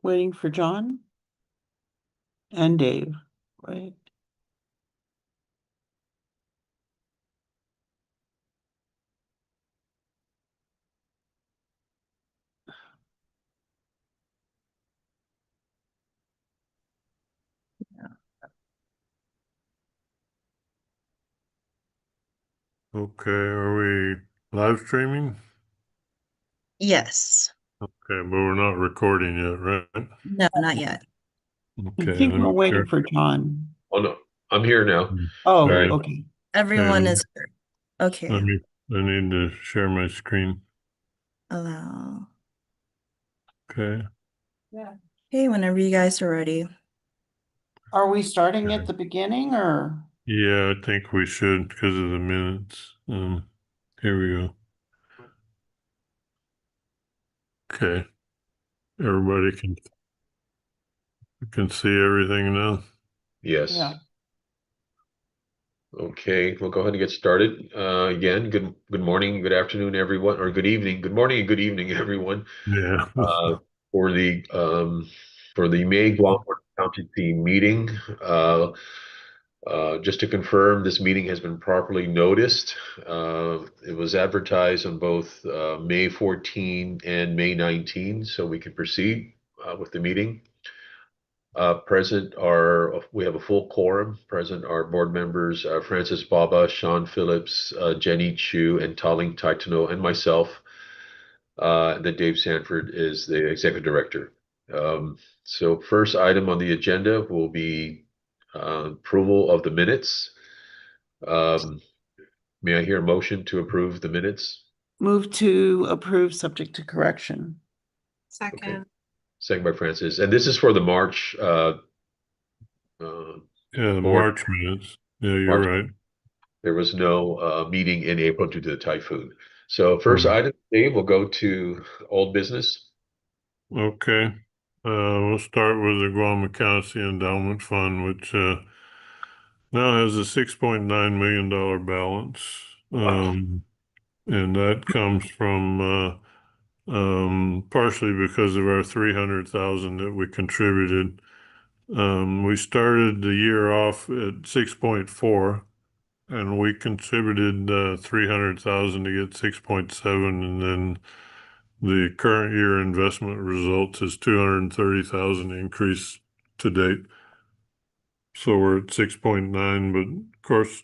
waiting for John and Dave, right? Okay, are we live streaming? Yes. Okay, but we're not recording yet, right? No, not yet. I Okay, think let we're me waiting share. for John. Oh no, I'm here now. All Oh, right. okay. Everyone Okay, is here. Okay. let me, I need to share my screen. Allow. Okay. Yeah. Okay, whenever you guys are ready. Are we starting at the beginning or? Yeah, I think we should because of the minutes. Here we go. Okay, everybody can see everything now. Yes. Yeah. Okay, we'll go ahead and get started. Again, good morning, good afternoon, everyone, or good evening. Good morning and good evening, everyone. Yeah. Uh, for the May Guam Accountancy meeting. Just to confirm, this meeting has been properly noticed. It was advertised on both May 14 and May 19, so we can proceed with the meeting. We have a full quorum. Present are board members Francis Baba, Sean Phillips, Jenny Chu, and Taling Taitano, and myself. That Dave Sanford is the executive director. So first item on the agenda will be approval of the minutes. Um, may I hear a motion to approve the minutes? Move to approve subject to correction. Okay, Second. second by Francis, and this is for the March uh, Yeah, the board. March minutes. Yeah, March. you're right. There was no meeting in April due to the typhoon. So first Right. item, Dave, we'll go to old business. Okay. We'll start with the Guam Accountancy Endowment Fund, which now has a $6.9 million balance. Wow. And that comes from partially because of our 300,000 that we contributed. We started the year off at 6.4, and we contributed 300,000 to get 6.7, and then the current year investment results is 230,000 increase to date. So we're at 6.9, but of course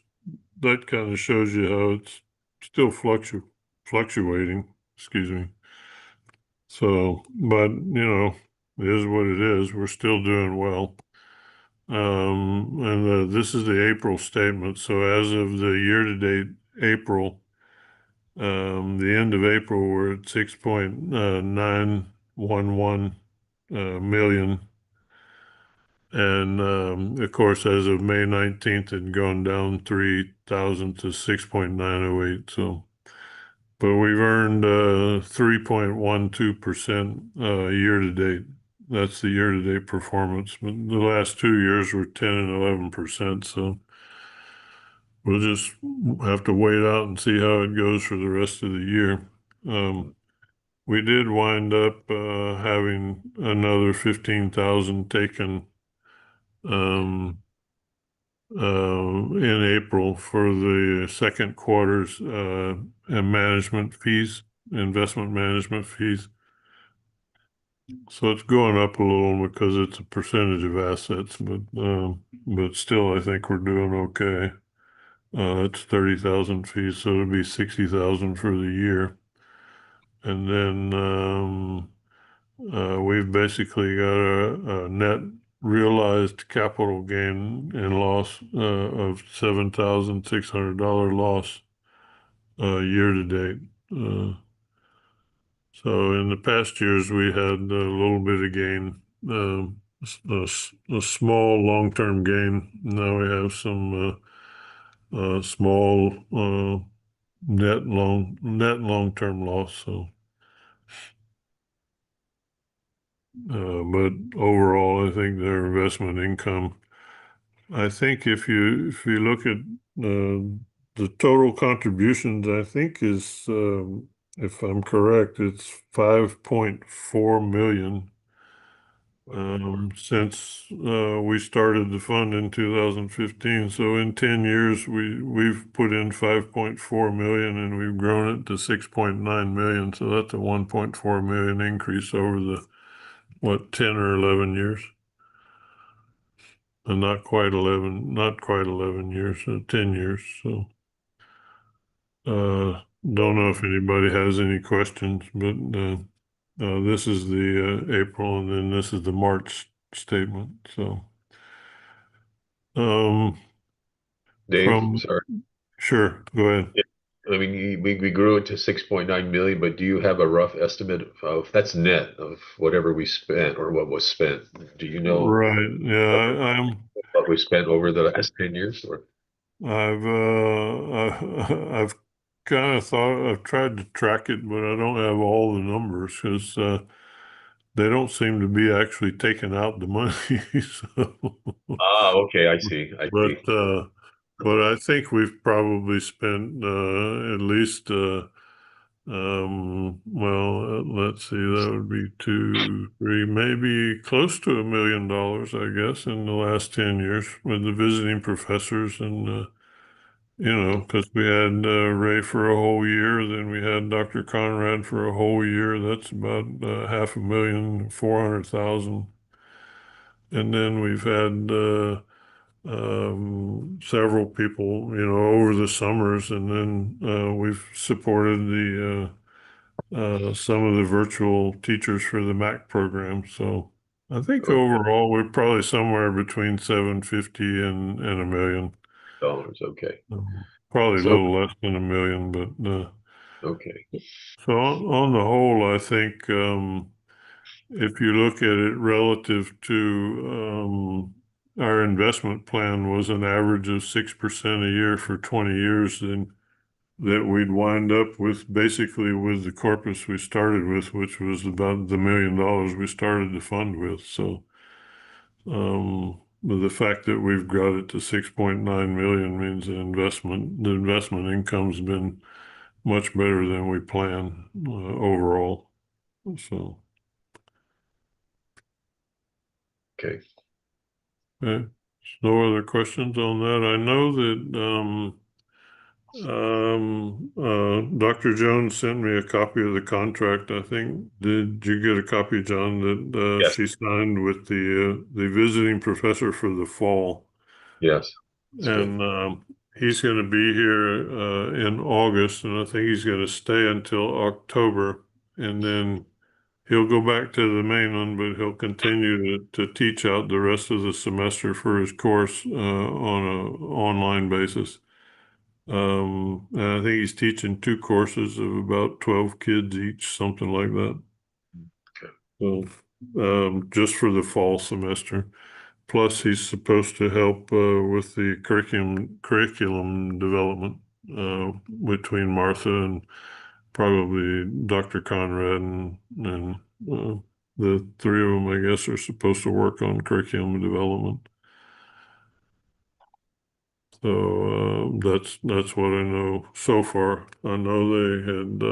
that kind of shows you how it's still fluctuating, excuse me. So, but it is what it is. We're still doing well. And this is the April statement. So as of the year to date April, the end of April, we're at 6.911 million. And of course, as of May 19th, it had gone down 3,000 to 6.908. So, but we've earned 3.12% year to date. That's the year to date performance. But the last 2 years were 10 and 11%. So we'll just have to wait out and see how it goes for the rest of the year. We did wind up having another 15,000 taken um, in April for the second quarter's and management fees, investment management fees. So it's going up a little because it's a percentage of assets, but still, I think we're doing okay. It's 30,000 fees, so it'll be 60,000 for the year. And then we've basically got a net realized capital gain and loss of $7,600 loss year to date. So in the past years, we had a little bit of gain, a small long-term gain. Now we have some small net long-term loss. So, but overall, I think their investment income. I think if you look at the total contributions, I think is if I'm correct, it's 5.4 million since we started the fund in 2015. So in 10 years, we've put in 5.4 million and we've grown it to 6.9 million. So that's a 1.4 million increase over the, what, 10 or 11 years? And not quite 11 years, 10 years. So don't know if anybody has any questions, but this is the April and then this is the March statement. So Dave, from sorry. sure, go ahead. Yeah. I mean, we grew it to 6.9 million, but do you have a rough estimate of that's net of whatever we spent or what was spent? Do you know Right. Yeah, what we spent over the last 10 years? Or I've kind of thought I've tried to track it, but I don't have all the numbers because they don't seem to be actually taking out the money. So, okay, I see. I but see. I think we've probably spent at least well, let's see, that would be two, three, maybe close to $1 million, I guess, in the last 10 years with the visiting professors and because we had Ray for a whole year, then we had Dr. Conrad for a whole year. That's about 500,400,000. And then we've had several people, over the summers, and then we've supported the some of the virtual teachers for the MAC program. So I think Okay, overall we're probably somewhere between 750 and a million. dollars. Okay. Probably a So, little less than a million, but okay. so on the whole, I think if you look at it relative to our investment plan was an average of 6% a year for 20 years, then that we'd wind up with basically with the corpus we started with, which was about the $1 million we started the fund with. So the fact that we've got it to 6.9 million means the investment income's been much better than we planned overall. So, Okay. okay. No other questions on that. I know that Dr. Jones sent me a copy of the contract. I think. Did you get a copy, John, that Yes. she signed with the visiting professor for the fall? Yes. That's good. And he's going to be here in August, and I think he's going to stay until October, and then he'll go back to the mainland, but he'll continue to teach out the rest of the semester for his course on a online basis. And I think he's teaching two courses of about 12 kids each, something like that. Okay. So, just for the fall semester. Plus, he's supposed to help with the curriculum development between Martha and probably Dr. Conrad and the three of them, I guess, are supposed to work on curriculum development. So that's what I know so far. I know they had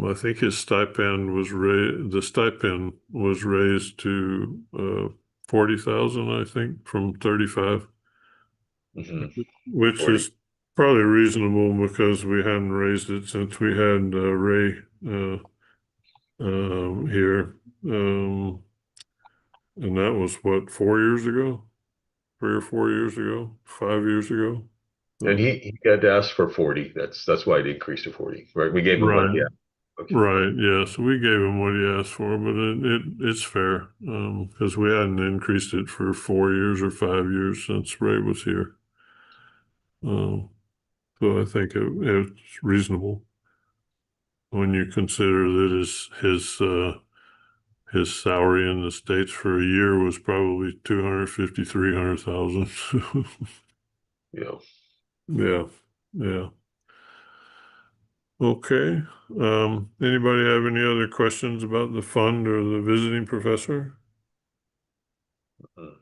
I think his stipend was raised. The stipend was raised to 40,000, I think, from 35, Hmm. which 40. is probably reasonable because we hadn't raised it since we had Ray here, and that was what 4 years ago, 3 or 4 years ago, 5 years ago. And So, he got to ask for 40. That's why it increased to 40. Right. We gave him what? right. Yeah. Okay. Right, yes, we gave him what he asked for, but it's fair because we hadn't increased it for 4 years or 5 years since Ray was here. Um, so I think it's reasonable when you consider that his salary in the States for a year was probably 250, 300,000. Yeah. Yeah, yeah. Okay. Anybody have any other questions about the fund or the visiting professor? Mm.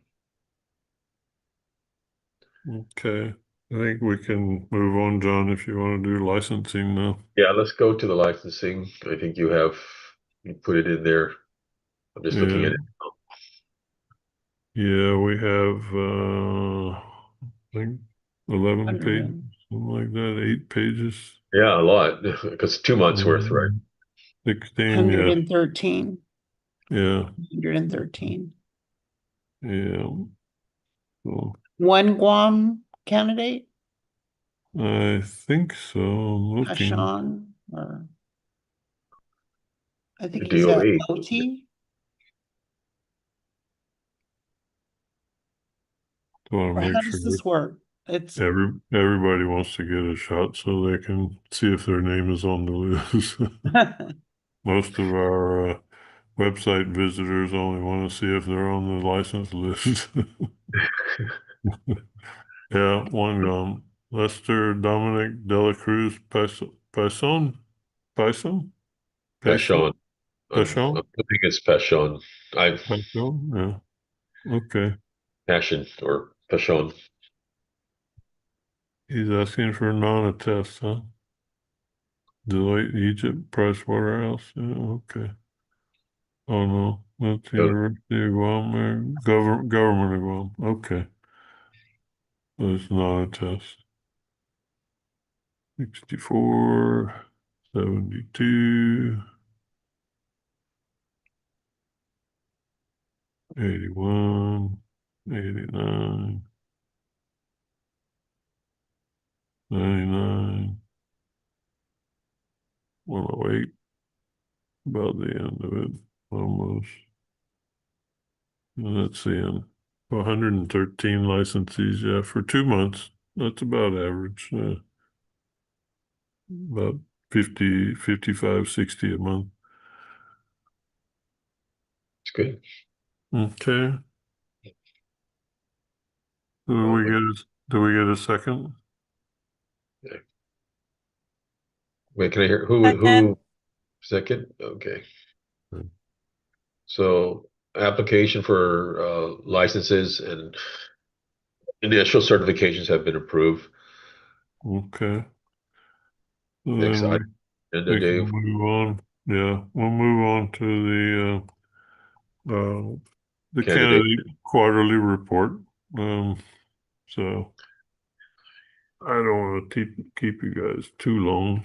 Okay. I think we can move on, John, if you want to do licensing now. Yeah. Let's go to the licensing. I think you put it in there. I'm just looking Yeah. at it. Yeah, we have, I think 11 pages, 100 something like that, 8 pages. Yeah, a lot, because 2 months worth, right? 16, yeah, 113. yeah, 113. yeah. So One Guam candidate, I think so. I'm looking. Hashan, or I think he's at DOE. OT. Want Or to how make sure does that this work? It's everybody wants to get a shot so they can see if their name is on the list. Most of our website visitors only want to see if they're on the license list. Yeah, one gone. Lester Dominic Dela Cruz Paison? Paison? Pashon. Paison? I Paison? think it's Pashon. I Paison? Yeah. Okay. Passion or Pashon. He's asking for a non-attest, huh? Deloitte, Egypt, Pricewaterhouse. Yeah, okay. Oh no, that's the University of Guam, government of Guam. Okay. So it's non-attest. 64, 72, 81, 89, 99, 108. About the end of it, almost. And that's the end. 113 licensees, yeah, for 2 months. That's about average. About 50, 55, 60 a month. It's good. Okay. Do Well, we get a second? wait, can I hear Second. who second? Okay. So application for licenses and initial certifications have been approved. Okay. Next Then item, agenda, we can Dave. move on. Yeah, we'll move on to the Candidate. candidate quarterly report. Um, so I don't want to keep you guys too long.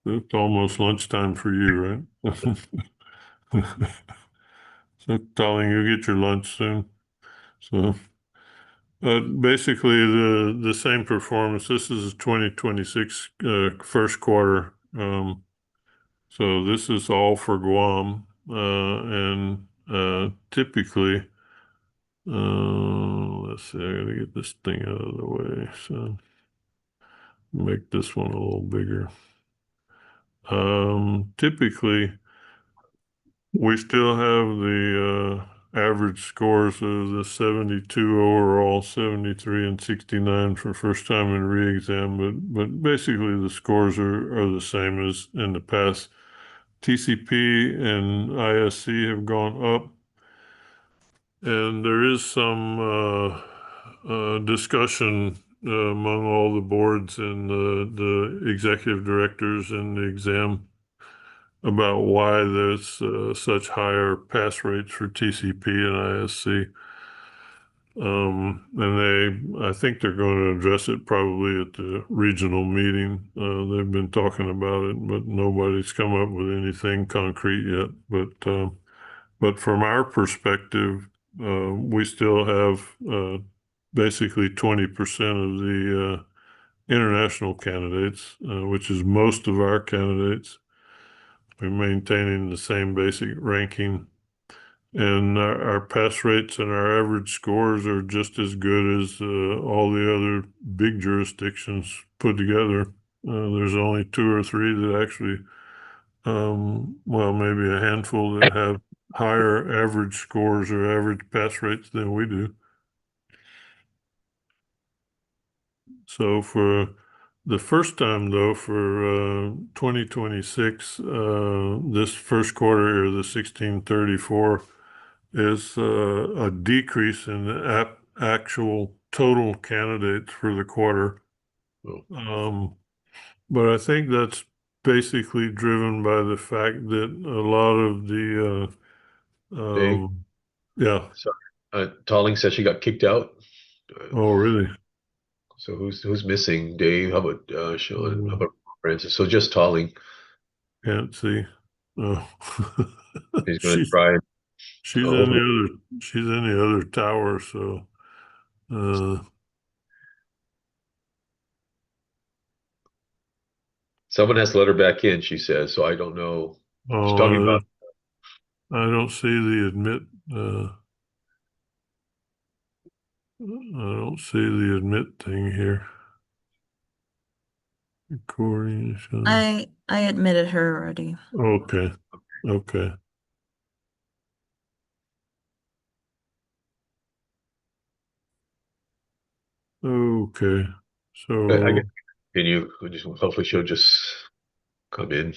It's almost lunchtime for you, right? So, darling, you get your lunch soon. So, basically, the same performance. This is 2026 first quarter. So this is all for Guam, and typically, let's see. I gotta get this thing out of the way. So make this one a little bigger. Typically, we still have the average scores of the 72 overall, 73 and 69 for first time in re-exam, but basically the scores are the same as in the past. TCP and ISC have gone up, and there is some discussion among all the boards and the executive directors in the exam about why there's such higher pass rates for TCP and ISC. And I think they're going to address it probably at the regional meeting. They've been talking about it, but nobody's come up with anything concrete yet. But from our perspective, we still have basically 20% of the international candidates, which is most of our candidates. We're maintaining the same basic ranking, and our pass rates and our average scores are just as good as all the other big jurisdictions put together. There's only two or three that actually, well, maybe a handful that have higher average scores or average pass rates than we do. So for the first time, though, for 2026, this first quarter, or the 1634, is a decrease in the actual total candidates for the quarter. Oh, But I think that's basically driven by the fact that a lot of the Dave? Yeah. So, Talling said she got kicked out. Oh, really? So who's missing? Dave? How about Sean? How Mm, about Francis? So just Talling. can't see. Oh. He's going to She's try. she's in Hopefully, the other tower, so uh someone has to let her back in. She says. So I don't know. She's talking oh about. I don't see the admit I don't see the admit thing here. Recording. I admitted her already. Okay. Okay. Okay. I guess So continue. Hopefully she'll just come in.